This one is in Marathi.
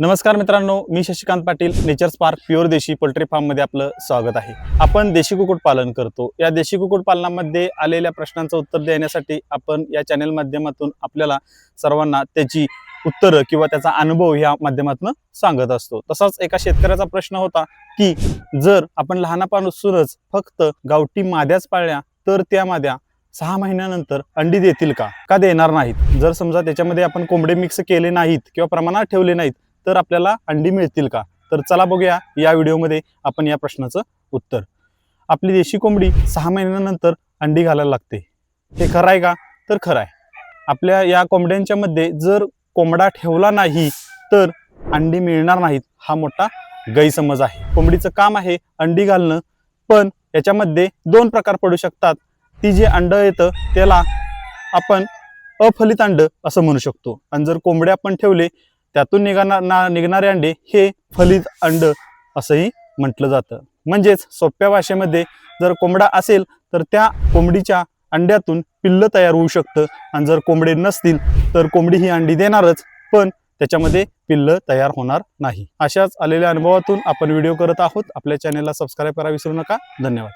नमस्कार मित्रांनो, मी Shashikant Patil, nature spark pure desi poultry farm मध्ये आपलं स्वागत आहे। आपण देशी कुक्कुट पालन करतो। या देशी कुक्कुट पालनामध्ये आलेल्या प्रश्नांचं उत्तर देण्यासाठी आपण या चॅनल माध्यमातून आपल्याला सर्वांना त्याची उत्तर किंवा त्याचा अनुभव या माध्यमातून सांगत असतो। तसाच एका शेतकऱ्याचा प्रश्न होता की जर आपण लहानपणापासूनच फक्त गावठी माद्याच पाळल्या तर त्या माद्या 6 महिन्यानंतर अंडी देतील का देणार नाहीत? जर समजा त्याच्यामध्ये आपण कोंबडे मिक्स केले नाहीत किंवा प्रमाणात ठेवले नाहीत तर आपल्याला अंडी मिळतील का? तर चला बघूया या व्हिडिओमध्ये आपण या प्रश्नाचं उत्तर। आपली देशी कोंबडी 6 महिन्यानंतर अंडी घालायला लागते, हे खरं आहे का? तर खरं आहे। आपल्या या कोंबड्यांच्या मध्ये जर कोंबडा ठेवला नाही तर अंडी मिळणार नाहीत, हा मोठा गैरसमज आहे। कोंबडीचं काम आहे अंडी घालणं, पण याच्यामध्ये 2 प्रकार पडू शकतात। ती जे अंड येतं त्याला आपण अफलित अंड असं म्हणू शकतो, आणि जर कोंबड्या आपण ठेवले त्यातून निघणारे अंडे हे फलित अंड असंही म्हटलं जातं। म्हणजेच सोप्या भाषेमध्ये जर कोंबडा असेल तर त्या कोंबडीच्या अंड्यातून पिल्ल तयार होऊ शकतं, आणि जर कोंबडे नसतील तर कोंबडी ही अंडी देणारच पण त्याच्यामध्ये पिल्ल तयार होणार नाही। अशाच आलेल्या अनुभवातून आपण व्हिडिओ करत आहोत। आपल्या चॅनलला सबस्क्राईब करा विसरू नका। धन्यवाद।